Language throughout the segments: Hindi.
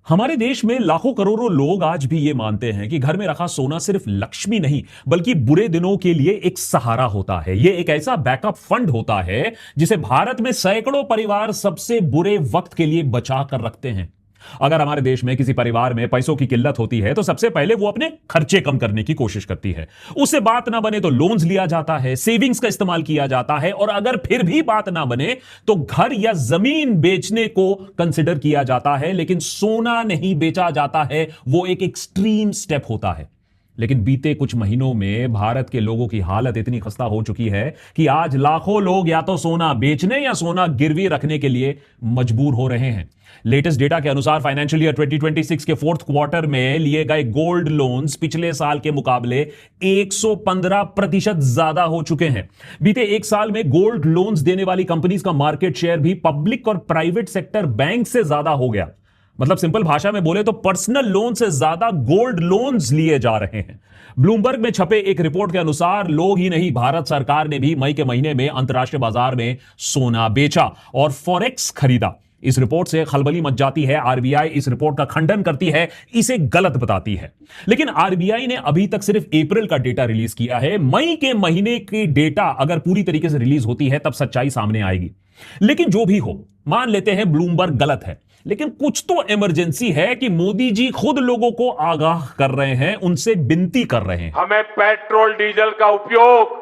हमारे देश में लाखों करोड़ों लोग आज भी ये मानते हैं कि घर में रखा सोना सिर्फ लक्ष्मी नहीं बल्कि बुरे दिनों के लिए एक सहारा होता है। ये एक ऐसा बैकअप फंड होता है जिसे भारत में सैकड़ों परिवार सबसे बुरे वक्त के लिए बचा कर रखते हैं। अगर हमारे देश में किसी परिवार में पैसों की किल्लत होती है तो सबसे पहले वो अपने खर्चे कम करने की कोशिश करती है। उससे बात ना बने तो लोन्स लिया जाता है, सेविंग्स का इस्तेमाल किया जाता है और अगर फिर भी बात ना बने तो घर या जमीन बेचने को कंसिडर किया जाता है। लेकिन सोना नहीं बेचा जाता है, वो एक एक्सट्रीम स्टेप होता है। लेकिन बीते कुछ महीनों में भारत के लोगों की हालत इतनी खस्ता हो चुकी है कि आज लाखों लोग या तो सोना बेचने या सोना गिरवी रखने के लिए मजबूर हो रहे हैं। लेटेस्ट डेटा के अनुसार फाइनेंशियल ईयर 2026 के फोर्थ क्वार्टर में लिए गए गोल्ड लोन्स पिछले साल के मुकाबले 115% ज्यादा हो चुके हैं। बीते एक साल में गोल्ड लोन्स देने वाली कंपनीज का मार्केट शेयर भी पब्लिक और प्राइवेट सेक्टर बैंक से ज्यादा हो गया। मतलब सिंपल भाषा में बोले तो पर्सनल लोन से ज्यादा गोल्ड लोन्स लिए जा रहे हैं। ब्लूमबर्ग में छपे एक रिपोर्ट के अनुसार लोग ही नहीं, भारत सरकार ने भी मई के महीने में अंतर्राष्ट्रीय बाजार में सोना बेचा और फॉरेक्स खरीदा। इस रिपोर्ट से खलबली मच जाती है। आरबीआई इस रिपोर्ट का खंडन करती है, इसे गलत बताती है। लेकिन आरबीआई ने अभी तक सिर्फ अप्रैल का डेटा रिलीज किया है। मई के महीने की डेटा अगर पूरी तरीके से रिलीज होती है तब सच्चाई सामने आएगी। लेकिन जो भी हो, मान लेते हैं ब्लूमबर्ग गलत है, लेकिन कुछ तो इमरजेंसी है कि मोदी जी खुद लोगों को आगाह कर रहे हैं, उनसे विनती कर रहे हैं। हमें पेट्रोल डीजल का उपयोग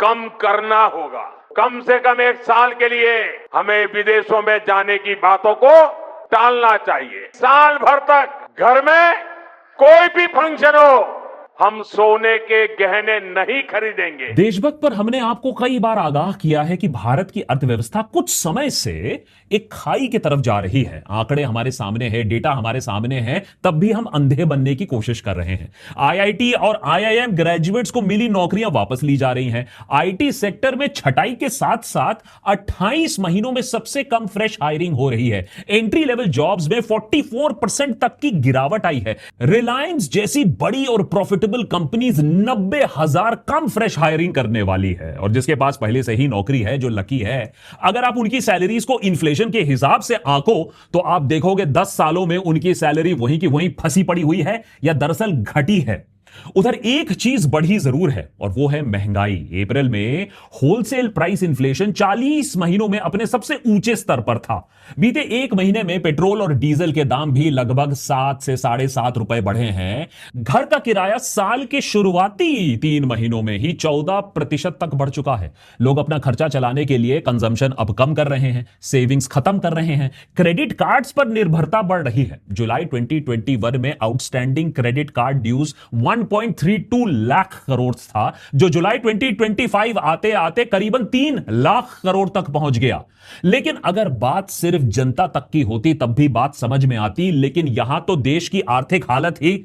कम करना होगा। कम से कम एक साल के लिए हमें विदेशों में जाने की बातों को टालना चाहिए। साल भर तक घर में कोई भी फंक्शन हो, हम सोने के गहने नहीं खरीदेंगे। देशभक्त पर हमने आपको कई बार आगाह किया है कि भारत की अर्थव्यवस्था कुछ समय से एक खाई की तरफ जा रही है। आंकड़े हमारे सामने है, डेटा हमारे सामने है, तब भी हम अंधे बनने की कोशिश कर रहे हैं। आईआईटी और आईआईएम ग्रेजुएट्स को मिली नौकरियां वापस ली जा रही हैं। आईटी सेक्टर में छटाई के साथ साथ 28 महीनों में सबसे कम फ्रेश हायरिंग हो रही है। एंट्री लेवल जॉब्स में 44% तक की गिरावट आई है। रिलायंस जैसी बड़ी और प्रॉफिटेबल कंपनीज 90,000 कम फ्रेश हायरिंग करने वाली है। और जिसके पास पहले से ही नौकरी है, जो लकी है, अगर आप उनकी सैलरीज को इन्फ्लेशन के हिसाब से आंको तो आप देखोगे 10 सालों में उनकी सैलरी वहीं की वहीं फंसी पड़ी हुई है या दरअसल घटी है। उधर एक चीज बढ़ी जरूर है और वो है महंगाई। अप्रैल में होलसेल प्राइस इन्फ्लेशन 40 महीनों में अपने सबसे ऊंचे स्तर पर था। बीते एक महीने में पेट्रोल और डीजल के दाम भी लगभग 7 से 7.5 रुपए बढ़े हैं। घर का किराया साल के शुरुआती 3 महीनों में ही 14% तक बढ़ चुका है। लोग अपना खर्चा चलाने के लिए कंजम्पशन अब कम कर रहे हैं, सेविंग्स खत्म कर रहे हैं, क्रेडिट कार्ड्स पर निर्भरता बढ़ रही है। जुलाई 2021 में outstanding credit card dues 1.32 lakh crore था, जो जुलाई 2025 आते आते करीबन 3 लाख करोड़ तक पहुंच गया। लेकिन अगर बात सिर्फ जनता तक की होती तब भी बात समझ में आती, लेकिन यहां तो देश की आर्थिक हालत ही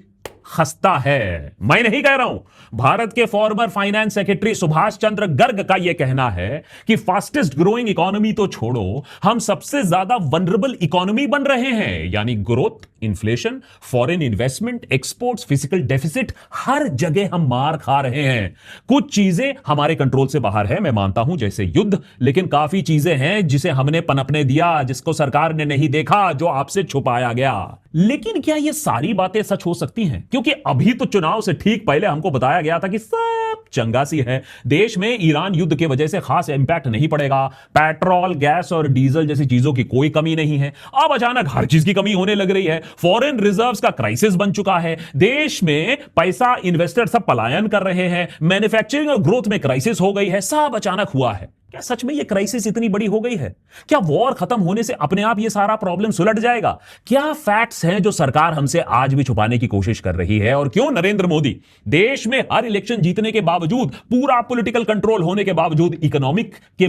खस्ता है। मैं नहीं कह रहा हूं, भारत के former finance secretary Subhash Chandra Garg का यह कहना है कि फास्टेस्ट ग्रोइंग इकोनॉमी तो छोड़ो, हम सबसे ज्यादा वनरेबल इकोनॉमी बन रहे हैं। यानी growth, inflation, foreign investment, exports, physical deficit, हर जगह हम मार खा रहे हैं। कुछ चीजें हमारे कंट्रोल से बाहर है, मैं मानता हूं, जैसे युद्ध, लेकिन काफी चीजें हैं जिसे हमने पनपने दिया, जिसको सरकार ने नहीं देखा, जो आपसे छुपाया गया। लेकिन क्या ये सारी बातें सच हो सकती हैं? क्योंकि अभी तो चुनाव से ठीक पहले हमको बताया गया था कि सब चंगासी है, देश में ईरान युद्ध की वजह से खास इंपैक्ट नहीं पड़ेगा, पेट्रोल, गैस और डीजल जैसी चीजों की कोई कमी नहीं है। अब अचानक हर चीज की कमी होने लग रही है। फॉरेन रिजर्व्स का क्राइसिस बन चुका है, देश में पैसा, इन्वेस्टर सब पलायन कर रहे हैं, मैन्युफैक्चरिंग और ग्रोथ में क्राइसिस हो गई है। सब अचानक हुआ है। क्या सच में ये क्राइसिस इतनी बड़ी हो गई है? क्या वॉर खत्म होने से अपने आप ये सारा प्रॉब्लम सुलट जाएगा? क्या फैक्ट्स हैं जो सरकार हमसे आज भी छुपाने की कोशिश कर रही है? और क्यों नरेंद्र मोदी देश में हर इलेक्शन जीतने के बावजूद, पूरा पॉलिटिकल कंट्रोल होने के बावजूद इकोनॉमी के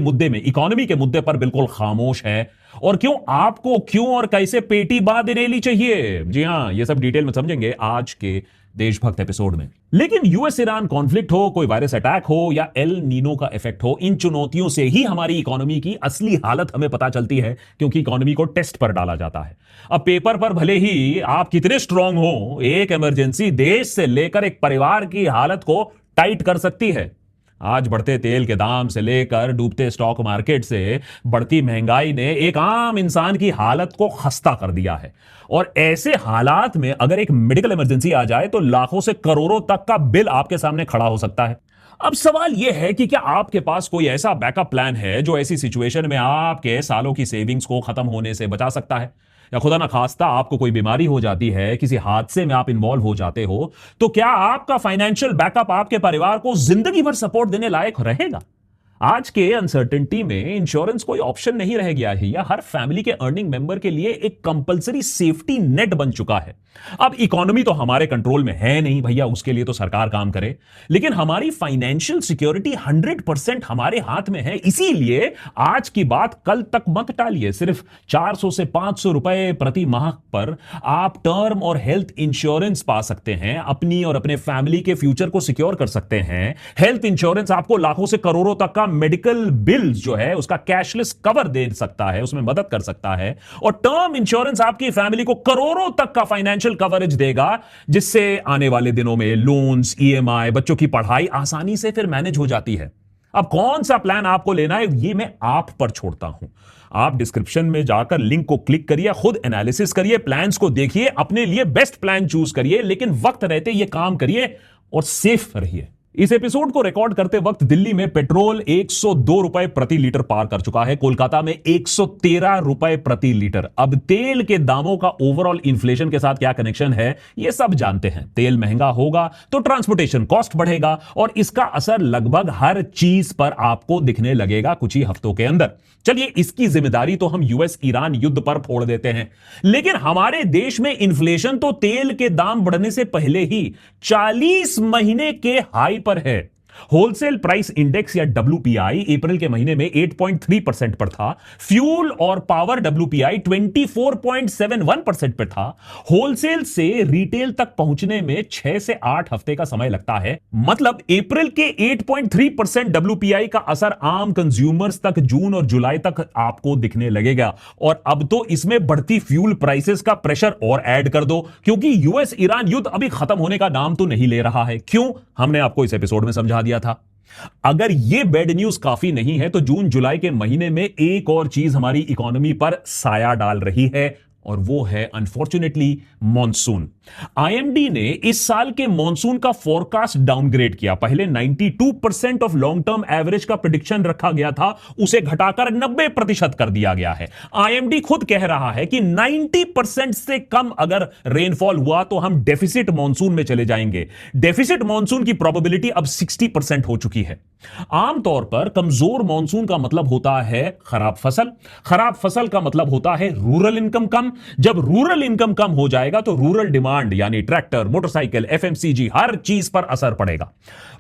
मुद्दे पर बिल्कुल खामोश है? और क्यों आपको क्यों और कैसे पेटी बांध लेनी चाहिए? जी हां, ये सब डिटेल में समझेंगे आज के देशभक्त एपिसोड में। लेकिन यूएस ईरान कॉन्फ्लिक्ट हो, कोई वायरस अटैक हो या एल नीनो का इफेक्ट हो, इन चुनौतियों से ही हमारी इकोनॉमी की असली हालत हमें पता चलती है, क्योंकि इकोनॉमी को टेस्ट पर डाला जाता है। अब पेपर पर भले ही आप कितने स्ट्रांग हो, एक इमरजेंसी देश से लेकर एक परिवार की हालत को टाइट कर सकती है। आज बढ़ते तेल के दाम से लेकर डूबते स्टॉक मार्केट से बढ़ती महंगाई ने एक आम इंसान की हालत को खस्ता कर दिया है। और ऐसे हालात में अगर एक मेडिकल इमरजेंसी आ जाए तो लाखों से करोड़ों तक का बिल आपके सामने खड़ा हो सकता है। अब सवाल यह है कि क्या आपके पास कोई ऐसा बैकअप प्लान है जो ऐसी सिचुएशन में आपके सालों की सेविंग्स को खत्म होने से बचा सकता है? या खुदा ना खास्ता आपको कोई बीमारी हो जाती है, किसी हादसे में आप इन्वॉल्व हो जाते हो, तो क्या आपका फाइनेंशियल बैकअप आपके परिवार को जिंदगी भर सपोर्ट देने लायक रहेगा? आज के अनसर्टेनिटी में इंश्योरेंस कोई ऑप्शन नहीं रह गया है, या हर फैमिली के अर्निंग मेंबर के लिए एक कंपलसरी सेफ्टी नेट बन चुका है। अब इकोनॉमी तो हमारे कंट्रोल में है नहीं भैया, उसके लिए तो सरकार काम करे, लेकिन हमारी फाइनेंशियल सिक्योरिटी 100% हमारे हाथ में है। इसीलिए आज की बात कल तक मत टालिए। सिर्फ 400 से 500 रुपए प्रति माह पर आप टर्म और हेल्थ इंश्योरेंस पा सकते हैं, अपनी और अपने फैमिली के फ्यूचर को सिक्योर कर सकते हैं। हेल्थ इंश्योरेंस आपको लाखों से करोड़ों तक का मेडिकल बिल्स जो है उसका कैशलेस कवर दे सकता है, उसमें मदद कर सकता है। और टर्म इंश्योरेंस आपकी फैमिली को करोड़ों तक का फाइनेंशियल कवरेज देगा, जिससे आने वाले दिनों में लोन्स, ईएमआई, बच्चों की पढ़ाई आसानी से फिर मैनेज हो जाती है। अब कौन सा प्लान आपको लेना है ये मैं आप पर छोड़ता हूं। आप डिस्क्रिप्शन में जाकर लिंक को क्लिक करिए, खुद एनालिसिस करिए, प्लान्स को देखिए, अपने लिए बेस्ट प्लान चूज करिए, लेकिन वक्त रहते यह काम करिए और सेफ रहिए। इस एपिसोड को रिकॉर्ड करते वक्त दिल्ली में पेट्रोल 102 रुपए प्रति लीटर पार कर चुका है, कोलकाता में 113 रुपए प्रति लीटर। अब तेल के दामों का ओवरऑल इन्फ्लेशन के साथ क्या कनेक्शन है यह सब जानते हैं। तेल महंगा होगा तो ट्रांसपोर्टेशन कॉस्ट बढ़ेगा और इसका असर लगभग हर चीज पर आपको दिखने लगेगा कुछ ही हफ्तों के अंदर। चलिए, इसकी जिम्मेदारी तो हम यूएस ईरान युद्ध पर फोड़ देते हैं, लेकिन हमारे देश में इन्फ्लेशन तो तेल के दाम बढ़ने से पहले ही 40 महीने के हाई पर है। होलसेल प्राइस इंडेक्स या डब्ल्यूपीआई अप्रैल के महीने में 8.3% पर था। फ्यूल और पावर डब्ल्यूपीआई 24.71% पर था। होलसेल से रिटेल तक पहुंचने में 6 से 8 हफ्ते का समय लगता है। मतलब अप्रैल के 8.3% डब्ल्यूपीआई का असर आम कंज्यूमर्स तक जून और जुलाई तक आपको दिखने लगेगा। और अब तो इसमें बढ़ती फ्यूल प्राइसेस का प्रेशर और ऐड कर दो, क्योंकि यूएस ईरान युद्ध अभी खत्म होने का नाम तो नहीं ले रहा है। क्यों? हमने आपको इस एपिसोड में समझा दिया था। अगर यह बैड न्यूज काफी नहीं है तो जून जुलाई के महीने में एक और चीज हमारी इकोनॉमी पर साया डाल रही है, और वो है अनफॉर्चुनेटली मॉनसून। आईएमडी ने इस साल के मॉनसून का फोरकास्ट डाउनग्रेड किया। पहले 92% ऑफ लॉन्ग टर्म एवरेज का प्रेडिक्शन रखा गया था, उसे घटाकर 90% कर दिया गया है। आईएमडी खुद कह रहा है कि 90% से कम अगर रेनफॉल हुआ तो हम डेफिसिट मॉनसून में चले जाएंगे। डेफिसिट मॉनसून की प्रोबेबिलिटी अब 60% हो चुकी है। आमतौर पर कमजोर मॉनसून का मतलब होता है खराब फसल, खराब फसल का मतलब होता है रूरल इनकम कम। जब रूरल इनकम कम हो जाएगा तो रूरल डिमांड यानी ट्रैक्टर, मोटरसाइकिल, एफएमसीजी हर चीज पर असर पड़ेगा।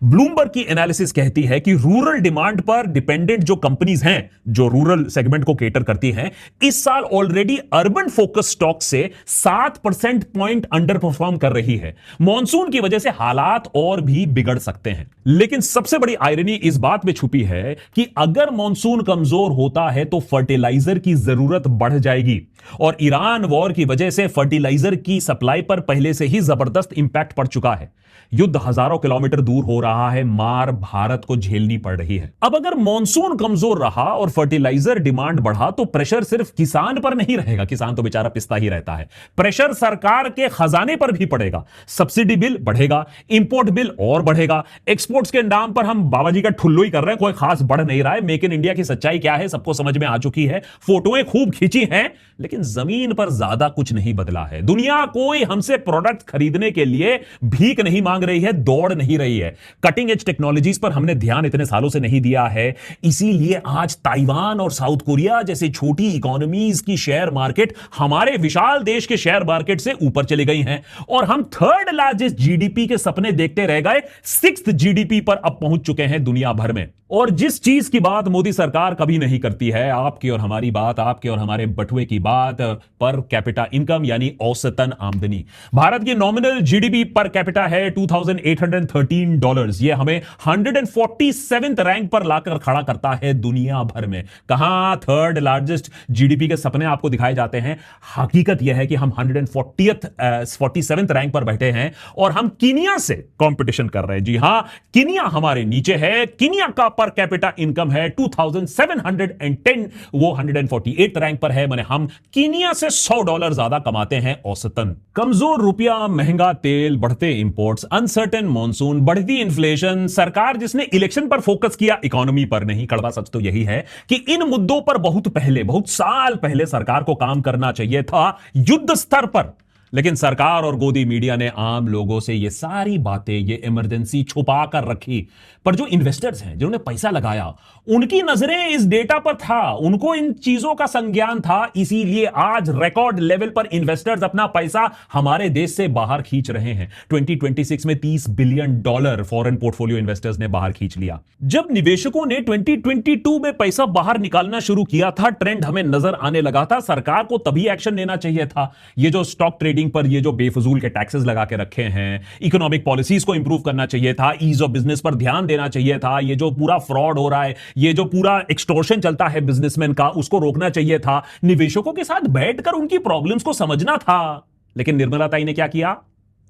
ब्लूमबर्ग की एनालिसिस कहती है कि रूरल डिमांड पर डिपेंडेंट जो कंपनीज हैं जो रूरल सेगमेंट को केटर करती हैं, इस साल ऑलरेडी अर्बन फोकस स्टॉक से 7% पॉइंट अंडर परफॉर्म कर रही है। मॉनसून की वजह से हालात और भी बिगड़ सकते हैं, लेकिन सबसे बड़ी आयरनी इस बात में छुपी है कि अगर मॉनसून कमजोर होता है तो फर्टिलाइजर की जरूरत बढ़ जाएगी, और ईरान वॉर की वजह से फर्टिलाइजर की सप्लाई पर पहले से ही जबरदस्त इंपैक्ट पड़ चुका है। युद्ध हजारों किलोमीटर दूर हो रहा है, मार भारत को झेलनी पड़ रही है। अब अगर मॉनसून कमजोर रहा और फर्टिलाइजर डिमांड बढ़ा तो प्रेशर सिर्फ किसान पर नहीं रहेगा, किसान तो बेचारा पिसता ही रहता है। प्रेशर सरकार के खजाने पर भी पड़ेगा। सब्सिडी बिल बढ़ेगा, इंपोर्ट बिल और बढ़ेगा। एक्सपोर्ट्स के नाम पर हम बाबा जी का ठुल्लू ही कर रहे हैं, कोई खास बढ़ नहीं रहा है। मेक इन इंडिया की सच्चाई क्या है सबको समझ में आ चुकी है। फोटोएं खूब खींची हैं, लेकिन जमीन पर ज्यादा कुछ नहीं बदला है। दुनिया कोई हमसे प्रोडक्ट खरीदने के लिए भीख नहीं मांग रही है, दौड़ नहीं रही है। कटिंग एज टेक्नोलॉजीज पर हमने ध्यान इतने सालों से नहीं दिया है, इसीलिए आज ताइवान और साउथ कोरिया जैसे छोटी इकोनॉमीज की शेयर मार्केट हमारे विशाल देश के शेयर मार्केट से ऊपर चली गई हैं, और हम थर्ड लार्जेस्ट जीडीपी के सपने देखते रह गए, 6th जीडीपी पर अब पहुंच चुके हैं दुनिया भर में। और जिस चीज की बात मोदी सरकार कभी नहीं करती है, आपकी और हमारी बात, आपके और हमारे बटुए की बात, पर कैपिटा इनकम यानी औसतन आमदनी। भारत की नॉमिनल जीडीपी पर कैपिटा है $2,813। यह हमें 147th रैंक पर लाकर खड़ा करता है दुनिया भर में। कहां थर्ड लार्जेस्ट जीडीपी के सपने आपको दिखाए जाते हैं, हकीकत यह है कि हम 147th रैंक पर बैठे हैं और हम कीनिया से कंपटीशन कर रहे हैं। जी हां, कीनिया हमारे नीचे है। कीनिया का पर कैपिटा इनकम है 2710, वो 148 रैंक पर है। माने हम कीनिया से $100 ज्यादा कमाते हैं औसतन। कमजोर रुपया, महंगा तेल, बढ़ते इंपोर्ट्स, अनसर्टेन मॉनसून, बढ़ती इन्फ्लेशन, सरकार जिसने इलेक्शन पर फोकस किया, इकोनॉमी पर नहीं। कड़वा सच तो यही है कि इन मुद्दों पर बहुत पहले, बहुत साल पहले सरकार को काम करना चाहिए था युद्ध स्तर पर। लेकिन सरकार और गोदी मीडिया ने आम लोगों से ये सारी बातें, ये इमरजेंसी छुपा कर रखी। पर जो इन्वेस्टर्स हैं, जिन्होंने पैसा लगाया, उनकी नजरें इस डेटा पर था, उनको इन चीजों का संज्ञान था। इसीलिए आज रिकॉर्ड लेवल पर इन्वेस्टर्स अपना पैसा हमारे देश से बाहर खींच रहे हैं। 2026 में $30 बिलियन फॉरेन पोर्टफोलियो इन्वेस्टर्स ने बाहर खींच लिया। जब निवेशकों ने 2022 में पैसा बाहर निकालना शुरू किया था, ट्रेंड हमें नजर आने लगा था। सरकार को तभी एक्शन लेना चाहिए था। ये जो स्टॉक ट्रेडिंग पर ये जो बेफजूल के टैक्सेस लगा के रखे हैं, इकोनॉमिक पॉलिसीज को इंप्रूव करना चाहिए था, ईज ऑफ बिजनेस पर ध्यान देना चाहिए था। ये जो पूरा फ्रॉड हो रहा है, ये जो पूरा एक्सटॉर्शन चलता है बिजनेसमैन का, उसको रोकना चाहिए था। निवेशकों के साथ बैठकर उनकी प्रॉब्लम्स को समझना था। लेकिन निर्मला ताई ने क्या किया?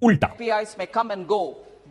उल्टा। FPIs may come and go,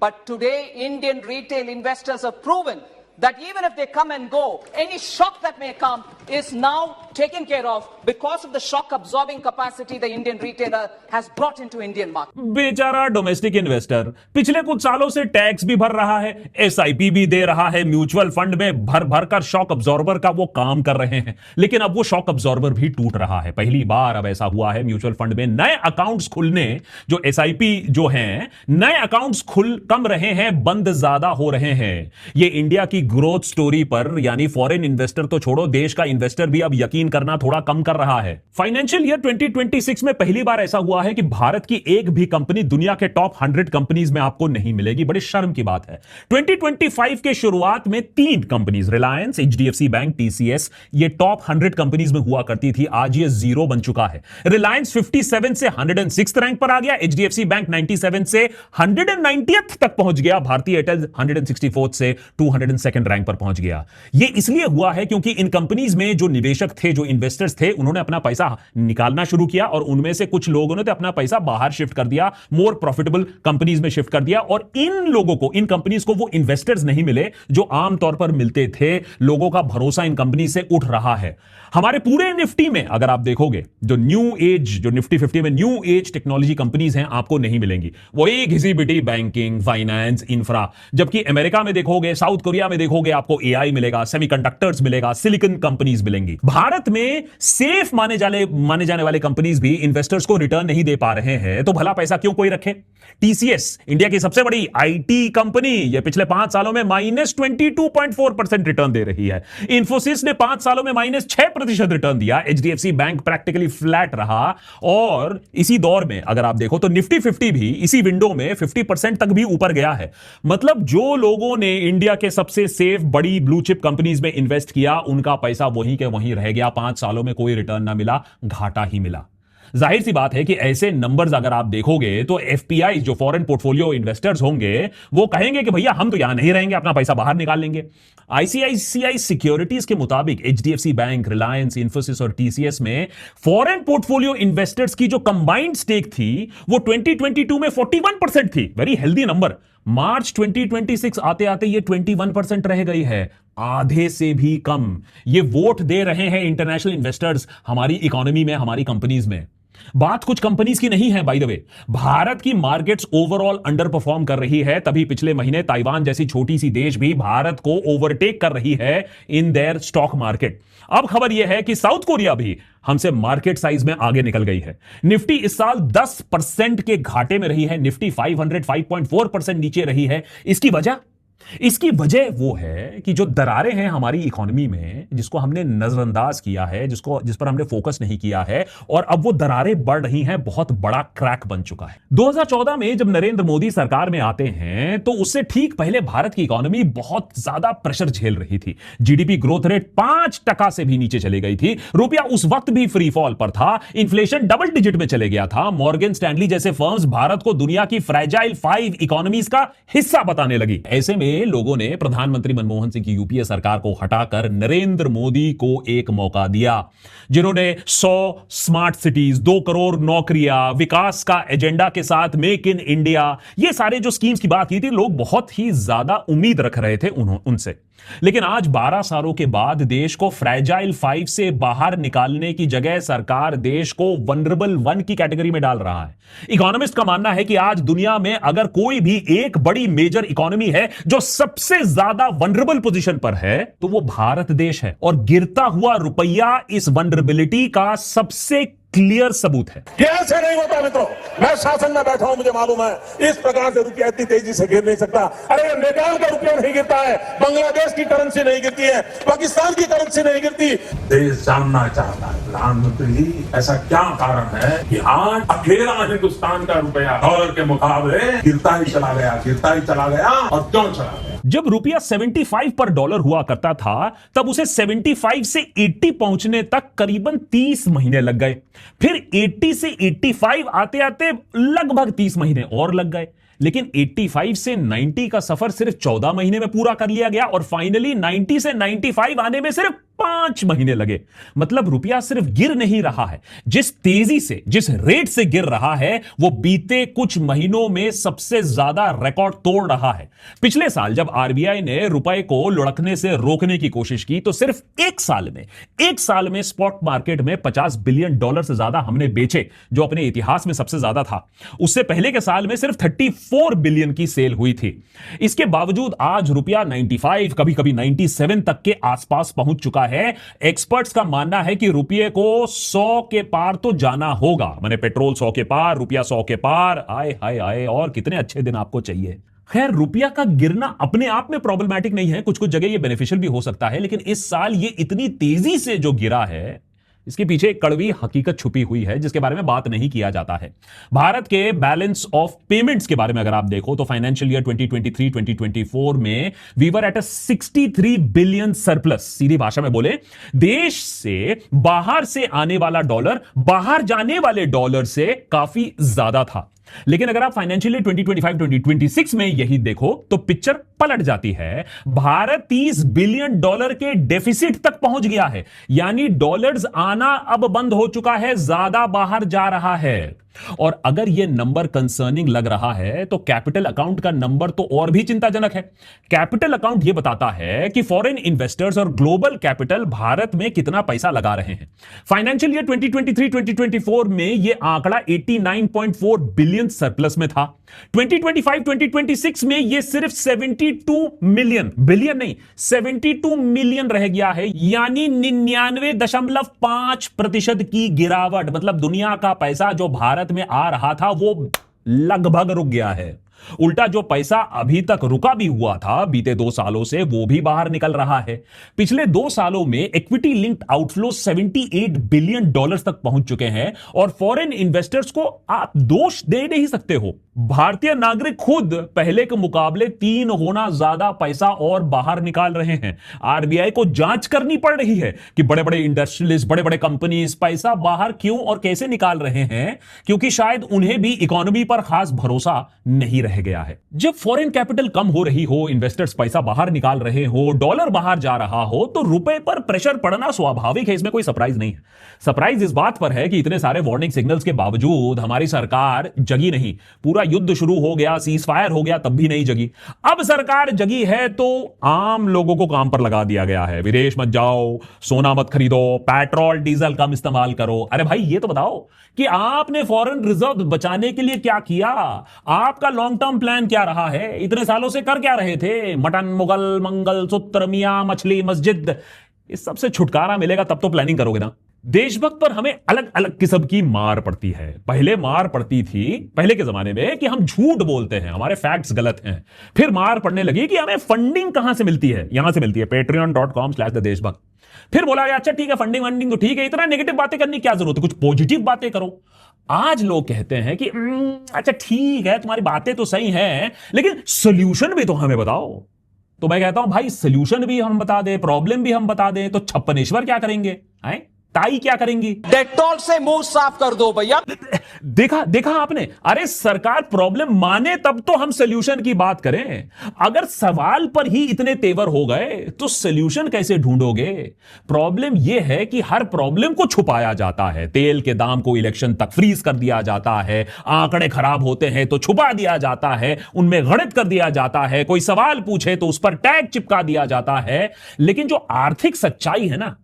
but today Indian retail investors have proven that even if they come and go, any shock that may come is now taken care of because of the shock absorbing capacity the Indian retailer has brought into Indian market. बेचारा डोमेस्टिक इन्वेस्टर पिछले कुछ सालों से टैक्स भी भर रहा है, एसआईपी भी दे रहा है, म्यूचुअल फंड में भर भर कर शॉक अब्जॉर्बर का वो काम कर रहे हैं। लेकिन अब वो शॉक अब्जॉर्बर भी टूट रहा है। पहली बार अब ऐसा हुआ है म्यूचुअल फंड में नए अकाउंट्स खुलने, जो एसआईपी जो हैं, नए अकाउंट्स खुल कम रहे हैं, बंद ज्यादा हो रहे हैं। ये इंडिया की ग्रोथ स्टोरी पर, यानी फॉरेन इन्वेस्टर तो छोड़ो, देश का इन्वेस्टर भी अब यकीन करना थोड़ा कम कर रहा है। फाइनेंशियल ईयर 2026 में पहली बार ऐसा हुआ है कि भारत की एक भी कंपनी दुनिया के टॉप 100 कंपनीज में आपको नहीं मिलेगी। बड़ी शर्म की बात है। 2025 के शुरुआत में 3 companies, Reliance, HDFC bank, TCS, ये टॉप 100 कंपनीज में हुआ करती थी। आज ये 0 बन चुका है। रिलायंस 57 से 106 रैंक पर आ गया। एचडीएफसी बैंक 97 से 190th तक पहुंच गया। भारतीय एयरटेल 164 से 202nd रैंक पर पहुंच गया। यह इसलिए हुआ है क्योंकि इन कंपनीज में जो निवेशक थे, जो इन्वेस्टर्स थे, उन्होंने अपना पैसा निकालना शुरू किया और उनमें से कुछ लोगों ने तो अपना पैसा बाहर शिफ्ट कर दिया, मोर प्रॉफिटेबल कंपनीज में शिफ्ट कर दिया। और इन लोगों को, इन कंपनीज को वो इन्वेस्टर्स नहीं मिले जो आमतौर पर मिलते थे। लोगों का भरोसा इन कंपनी से उठ रहा है। हमारे पूरे निफ्टी में अगर आप देखोगे, जो न्यू एज, जो निफ्टी 50 में न्यू एज टेक्नोलॉजी कंपनीज हैं, आपको नहीं मिलेंगी। वही घिसी पिटी बैंकिंग, फाइनेंस, इंफ्रा। जबकि अमेरिका में देखोगे, साउथ कोरिया में देखोगे, आपको एआई मिलेगा, सेमीकंडक्टर्स मिलेगा, सिलिकॉन कंपनीज मिलेंगी। भारत में सेफ माने जाने वाले कंपनीज भी इन्वेस्टर्स को रिटर्न नहीं दे पा रहे हैं, तो भला पैसा क्यों कोई रखे? टीसीएस, इंडिया की सबसे बड़ी आईटी कंपनी, ये पिछले 5 सालों में -22.4% रिटर्न दे रही है। इंफोसिस ने 5 सालों में -6% रिटर्न दिया। एचडीएफसी बैंक प्रैक्टिकली फ्लैट रहा। और इसी दौर में अगर आप देखो तो निफ्टी 50 भी इसी विंडो में 50% तक भी ऊपर गया है। मतलब जो लोगों ने इंडिया के सबसे सेफ बड़ी ब्लू चिप कंपनीज में इन्वेस्ट किया, उनका पैसा वहीं के वहीं रह गया। 5 सालों में कोई रिटर्न ना मिला, घाटा ही मिला। जाहिर सी बात है कि ऐसे नंबर्स अगर आप देखोगे तो एफपीआई, जो फॉरेन पोर्टफोलियो इन्वेस्टर्स होंगे, वो कहेंगे कि भैया हम तो यहां नहीं रहेंगे, अपना पैसा बाहर निकाल लेंगे। आईसीआईसीआई सिक्योरिटीज के मुताबिक एचडीएफसी बैंक, रिलायंस, इंफोसिस और टीसीएस में फॉरेन पोर्टफोलियो इन्वेस्टर्स की जो कंबाइंड स्टेक थी, वो 2022 में 41% थी। Very healthy number. मार्च 2026 आते आते ये 21% रह गई है, आधे से भी कम। ये वोट दे रहे हैं इंटरनेशनल इन्वेस्टर्स हमारी इकोनॉमी में, हमारी कंपनीज में। बात कुछ कंपनीज की नहीं है, बाय द वे। भारत की मार्केट्स ओवरऑल अंडर परफॉर्म कर रही है। तभी पिछले महीने ताइवान जैसी छोटी सी देश भी भारत को ओवरटेक कर रही है इन देयर स्टॉक मार्केट। अब खबर यह है कि साउथ कोरिया भी हमसे मार्केट साइज में आगे निकल गई है। निफ्टी इस साल 10% के घाटे में रही है। निफ्टी 500 5.4% नीचे रही है। इसकी वजह इसकी वजह वो है कि जो दरारें हैं हमारी इकोनॉमी में, जिसको हमने नजरअंदाज किया है, जिस पर हमने फोकस नहीं किया है, और अब वो दरारें बढ़ रही हैं, बहुत बड़ा क्रैक बन चुका है। 2014 में जब नरेंद्र मोदी सरकार में आते हैं तो उससे ठीक पहले भारत की इकोनॉमी बहुत ज्यादा प्रेशर झेल रही थी। जीडीपी ग्रोथ रेट 5% से भी नीचे चली गई थी। रुपया उस वक्त भी फ्री फॉल पर था। इन्फ्लेशन डबल डिजिट में चले गया था। मॉर्गन स्टैनली जैसे फर्म्स भारत को दुनिया की फ्रेजाइल 5 इकोनॉमीज का हिस्सा बताने लगी। ऐसे में लोगों ने प्रधानमंत्री मनमोहन सिंह की यूपीए सरकार को हटाकर नरेंद्र मोदी को एक मौका दिया, जिन्होंने 100 स्मार्ट सिटीज, 2 करोड़ नौकरियां, विकास का एजेंडा के साथ मेक इन इंडिया, ये सारे जो स्कीम्स की बात की थी, लोग बहुत ही ज्यादा उम्मीद रख रहे थे उनसे। लेकिन आज 12 सालों के बाद देश को फ्रेजाइल 5 से बाहर निकालने की जगह सरकार देश को वनरेबल 1 की कैटेगरी में डाल रहा है। इकोनॉमिस्ट का मानना है कि आज दुनिया में अगर कोई भी एक बड़ी मेजर इकोनॉमी है जो सबसे ज्यादा वनरेबल पोजीशन पर है तो वो भारत देश है, और गिरता हुआ रुपया इस वनरेबिलिटी का सबसे क्लियर सबूत है। ये ऐसे नहीं होता मित्रों, मैं शासन में बैठा हूं, मुझे मालूम है इस प्रकार से रुपया इतनी तेजी से गिर नहीं सकता। अरे नेपाल का रुपया नहीं गिरता है, बांग्लादेश की करेंसी नहीं गिरती है, पाकिस्तान की करेंसी नहीं गिरती। देश जानना चाहता है प्रधानमंत्री जी, ऐसा क्या कारण है कि आज अकेला हिंदुस्तान का रुपया डॉलर के मुकाबले गिरता ही चला गया और क्यों चला गया? जब रुपया 75 पर डॉलर हुआ करता था तब उसे 75 से 80 पहुंचने तक करीबन 30 महीने लग गए। फिर 80 से 85 आते आते लगभग 30 महीने और लग गए। लेकिन 85 से 90 का सफर सिर्फ 14 महीने में पूरा कर लिया गया, और फाइनली 90 से 95 आने में सिर्फ 5 महीने लगे। मतलब रुपया सिर्फ गिर नहीं रहा है, जिस तेजी से, जिस रेट से गिर रहा है वो बीते कुछ महीनों में सबसे ज्यादा रिकॉर्ड तोड़ रहा है। पिछले साल जब आरबीआई ने रुपए को लुढ़कने से रोकने की कोशिश की तो सिर्फ एक साल में स्पॉट मार्केट में $50 बिलियन से ज्यादा हमने बेचे, जो अपने इतिहास में सबसे ज्यादा था। उससे पहले के साल में सिर्फ 34 बिलियन की सेल हुई थी। इसके बावजूद आज रुपया 95, कभी कभी 97 तक के आसपास पहुंच चुका है। एक्सपर्ट्स का मानना है कि रुपये को 100 के पार तो जाना होगा। मैंने पेट्रोल 100 के पार, रुपया 100 के पार, आए हाय आए, और कितने अच्छे दिन आपको चाहिए। खैर, रुपया का गिरना अपने आप में प्रॉब्लमैटिक नहीं है, कुछ जगह ये बेनिफिशियल भी हो सकता है, लेकिन इस साल ये इतनी तेजी से जो गिरा है इसके पीछे एक कड़वी हकीकत छुपी हुई है जिसके बारे में बात नहीं किया जाता है। भारत के बैलेंस ऑफ पेमेंट्स के बारे में अगर आप देखो तो फाइनेंशियल ईयर 2023-2024 में we were at a 63 billion surplus. सीधी भाषा में बोले, देश से बाहर से आने वाला डॉलर बाहर जाने वाले डॉलर से काफी ज्यादा था। लेकिन अगर आप फाइनेंशियल ईयर 2025-2026 में यही देखो तो पिक्चर पलट जाती है। भारत $30 बिलियन के डेफिसिट तक पहुंच गया है, यानी डॉलर्स आना अब बंद हो चुका है, ज्यादा बाहर जा रहा है। और अगर यह नंबर कंसर्निंग लग रहा है तो कैपिटल अकाउंट का नंबर तो और भी चिंताजनक है। कैपिटल अकाउंट यह बताता है कि फॉरेन इन्वेस्टर्स और ग्लोबल कैपिटल भारत में कितना पैसा लगा रहे हैं। फाइनेंशियल ईयर 2023-2024 में यह आंकड़ा 89.4 बिलियन सरप्लस में था। 2025-2026 में यह सिर्फ 72 मिलियन, बिलियन नहीं, 72 मिलियन रह गया है, यानी 99.5% की गिरावट। मतलब दुनिया का पैसा जो भारत में आ रहा था वो लगभग रुक गया है। उल्टा जो पैसा अभी तक रुका भी हुआ था बीते 2 सालों से, वो भी बाहर निकल रहा है। पिछले 2 सालों में इक्विटी लिंक्ड आउटफ्लो $78 बिलियन तक पहुंच चुके हैं, और फॉरेन इन्वेस्टर्स को आप दोष दे नहीं सकते हो। भारतीय नागरिक खुद पहले के मुकाबले 3 गुना ज्यादा पैसा और बाहर निकाल रहे हैं। आरबीआई को जांच करनी पड़ रही है कि बड़े बड़े इंडस्ट्रियलिस्ट, बड़े बड़े कंपनीज पैसा बाहर क्यों और कैसे निकाल रहे हैं, क्योंकि शायद उन्हें भी इकोनॉमी पर खास भरोसा नहीं रह गया है। जब फॉरेन कैपिटल कम हो रही हो, इन्वेस्टर्स पैसा बाहर निकाल रहे हो, डॉलर बाहर जा रहा हो, तो रुपए पर प्रेशर पड़ना स्वाभाविक है, इसमें कोई सरप्राइज नहीं है। सरप्राइज इस बात पर है कि इतने सारे वार्निंग सिग्नल्स के बावजूद हमारी सरकार जगी नहीं। पूरा युद्ध शुरू हो गया, सीज फायर हो गया, तब भी नहीं जगी। अब सरकार जगी है तो आम लोगों को काम पर लगा दिया गया है। विदेश मत जाओ, सोना मत खरीदो, पेट्रोल डीजल कम इस्तेमाल करो। अरे भाई, ये तो बताओ कि आपने फॉरेन रिजर्व बचाने के लिए क्या किया? आपका लॉन्ग टर्म प्लान क्या रहा है? इतने सालों से कर क्या रहे थे? मटन, मुगल, मंगल सूत्र, मियां, मछली, मस्जिद, इस सबसे छुटकारा मिलेगा तब तो प्लानिंग करोगे ना। देशभक्त पर हमें अलग अलग किस्म की मार पड़ती है। पहले मार पड़ती थी, पहले के जमाने में, कि हम झूठ बोलते हैं, हमारे फैक्ट्स गलत हैं। फिर मार पड़ने लगी कि हमें फंडिंग कहां से मिलती है, यहां से मिलती है patreon.com/देशभक्त। फिर बोला अच्छा ठीक है, फंडिंग तो ठीक है, इतना नेगेटिव बातें करनी क्या जरूरत है, कुछ पॉजिटिव बातें करो। आज लोग कहते हैं कि अच्छा ठीक है, तुम्हारी बातें तो सही हैं, लेकिन सोल्यूशन भी तो हमें बताओ। तो मैं कहता हूं भाई, सोल्यूशन भी हम बता दें, प्रॉब्लम भी हम बता दें, तो छप्पनेश्वर क्या करेंगे, ताई क्या करेंगी? डेटॉल से मुंह साफ कर दो भैया। देखा आपने? अरे सरकार प्रॉब्लम माने तब तो हम सोल्यूशन की बात करें। अगर सवाल पर ही इतने तेवर हो गए तो सोल्यूशन कैसे ढूंढोगे? प्रॉब्लम यह है कि हर प्रॉब्लम को छुपाया जाता है। तेल के दाम को इलेक्शन तक फ्रीज कर दिया जाता है, आंकड़े खराब होते हैं तो छुपा दिया जाता है, उनमें गणित कर दिया जाता है, कोई सवाल पूछे तो उस पर टैग चिपका दिया जाता है। लेकिन जो आर्थिक सच्चाई है ना,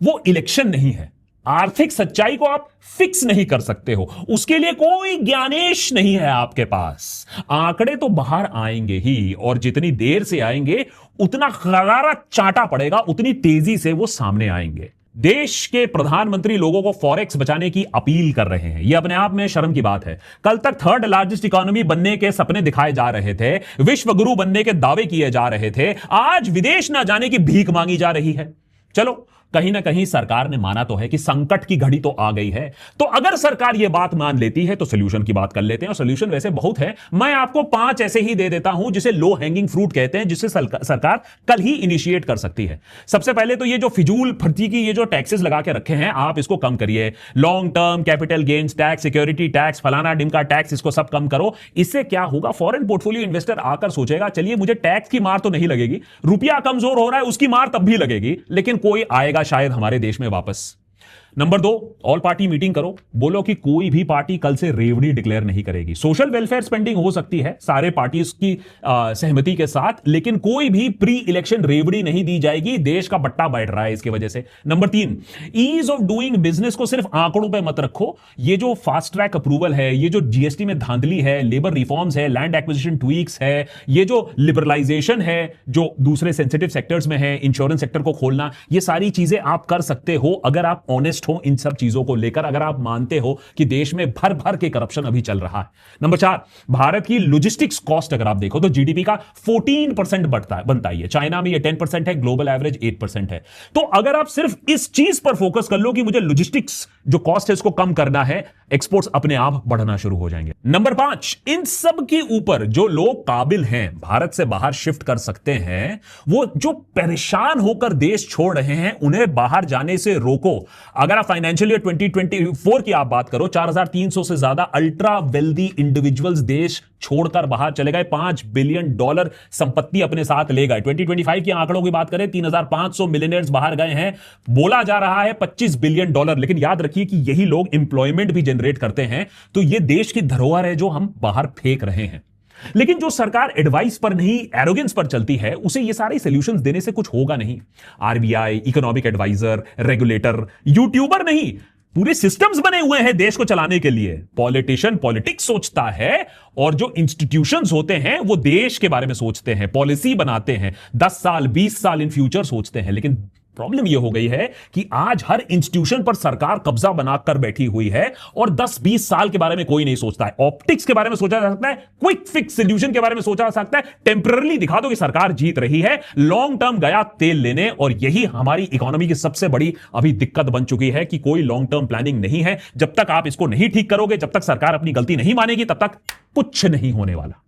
वो इलेक्शन नहीं है। आर्थिक सच्चाई को आप फिक्स नहीं कर सकते हो, उसके लिए कोई ज्ञानेश नहीं है आपके पास। आंकड़े तो बाहर आएंगे ही, और जितनी देर से आएंगे उतना करारा चाटा पड़ेगा, उतनी तेजी से वो सामने आएंगे। देश के प्रधानमंत्री लोगों को फॉरेक्स बचाने की अपील कर रहे हैं, यह अपने आप में शर्म की बात है। कल तक थर्ड लार्जेस्ट इकोनॉमी बनने के सपने दिखाए जा रहे थे, विश्व गुरु बनने के दावे किए जा रहे थे, आज विदेश ना जाने की भीख मांगी जा रही है। चलो, कहीं ना कहीं सरकार ने माना तो है कि संकट की घड़ी तो आ गई है। तो अगर सरकार यह बात मान लेती है तो सोल्यूशन की बात कर लेते हैं, और सोल्यूशन वैसे बहुत है। मैं आपको 5 ऐसे ही दे देता हूं जिसे लो हैंगिंग फ्रूट कहते हैं, जिससे सरकार कल ही इनिशिएट कर सकती है। सबसे पहले तो ये जो फिजूल फर्जी की ये जो टैक्सेस लगा के रखे हैं, आप इसको कम करिए। Long term capital gains tax, security tax, फलाना डिमका टैक्स, इसको सब कम करो। इससे क्या होगा, फॉरेन पोर्टफोलियो इन्वेस्टर आकर सोचेगा चलिए मुझे टैक्स की मार तो नहीं लगेगी, रुपया कमजोर हो रहा है उसकी मार तब भी लगेगी, लेकिन कोई आएगा शायद हमारे देश में वापस। नंबर 2, ऑल पार्टी मीटिंग करो। बोलो कि कोई भी पार्टी कल से रेवड़ी डिक्लेयर नहीं करेगी। सोशल वेलफेयर स्पेंडिंग हो सकती है सारे पार्टीज की सहमति के साथ, लेकिन कोई भी प्री इलेक्शन रेवड़ी नहीं दी जाएगी। देश का बट्टा बैठ रहा है इसकी वजह से। Number 3, ease of doing business को सिर्फ आंकड़ों पे मत रखो। ये जो फास्ट ट्रैक अप्रूवल है, ये जो जीएसटी में धांधली है, लेबर रिफॉर्म्स है, लैंड एक्विजिशन ट्वीक्स है, ये जो लिबरलाइजेशन है जो दूसरे सेंसिटिव सेक्टर्स में है, इंश्योरेंस सेक्टर को खोलना, ये सारी चीजें आप कर सकते हो अगर आप ऑनेस्ट हो इन सब चीजों को लेकर, अगर आप मानते हो कि देश में भर भर के करप्शन अभी चल रहा है। नंबर 4, भारत की लॉजिस्टिक्स कॉस्ट अगर आप देखो तो जीडीपी का 14% बनता है। चाइना में ये 10% है, ग्लोबल एवरेज 8% है। तो अगर आप सिर्फ इस चीज पर फोकस कर लो कि मुझे लॉजिस्टिक्स जो कॉस्ट है उसको कम करना है, एक्सपोर्ट्स अपने आप बढ़ना शुरू हो जाएंगे। नंबर 5, इन सब के ऊपर जो लोग काबिल हैं भारत से बाहर शिफ्ट कर सकते हैं, वो जो परेशान होकर देश छोड़ रहे हैं उन्हें बाहर जाने से रोको। अगर आप फाइनेंशियल ईयर 2024 की आप बात करो, 4300 से ज्यादा अल्ट्रा वेल्दी इंडिविजुअल्स देश छोड़कर बाहर चले गए, $5 बिलियन संपत्ति अपने साथ ले गए। 2025 के आंकड़ों की बात करें, 3500 मिलियनेयर्स बाहर गए हैं। बोला जा रहा है $25 बिलियन, लेकिन याद रखिए कि यही लोग इंप्लॉयमेंट भी जनरेट करते हैं। तो यह देश की धरोहर है जो हम बाहर फेंक रहे हैं। लेकिन जो सरकार एडवाइस पर नहीं, एरोगेंस पर चलती है, उसे ये सारे सॉल्यूशंस देने से कुछ होगा नहीं। RBI, economic adviser, regulator, YouTuber नहीं, पूरे सिस्टम्स बने हुए हैं देश को चलाने के लिए। पॉलिटिशियन पॉलिटिक्स सोचता है, और जो इंस्टीट्यूशंस होते हैं वो देश के बारे में सोचते हैं, पॉलिसी बनाते हैं, 10 साल 20 साल इन फ्यूचर सोचते हैं। लेकिन प्रॉब्लम यह हो गई है कि आज हर इंस्टीट्यूशन पर सरकार कब्जा बनाकर बैठी हुई है, और 10-20 साल के बारे में कोई नहीं सोचता है। ऑप्टिक्स के बारे में सोचा जा सकता है, क्विक फिक्स सॉल्यूशन के बारे में सोचा जा सकता है, टेम्पररी दिखा दो कि सरकार जीत रही है, लॉन्ग टर्म गया तेल लेने। और यही हमारी इकोनॉमी की सबसे बड़ी अभी दिक्कत बन चुकी है कि कोई लॉन्ग टर्म प्लानिंग नहीं है। जब तक आप इसको नहीं ठीक करोगे, जब तक सरकार अपनी गलती नहीं मानेगी, तब तक कुछ नहीं होने वाला।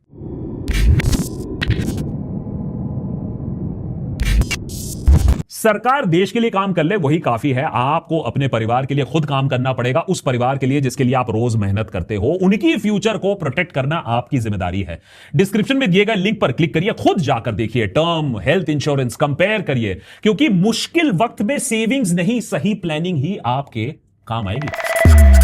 सरकार देश के लिए काम कर ले वही काफी है। आपको अपने परिवार के लिए खुद काम करना पड़ेगा, उस परिवार के लिए जिसके लिए आप रोज मेहनत करते हो। उनकी फ्यूचर को प्रोटेक्ट करना आपकी जिम्मेदारी है। डिस्क्रिप्शन में दिए गए लिंक पर क्लिक करिए, खुद जाकर देखिए, टर्म हेल्थ इंश्योरेंस कंपेयर करिए, क्योंकि मुश्किल वक्त में सेविंग्स नहीं, सही प्लानिंग ही आपके काम आएगी।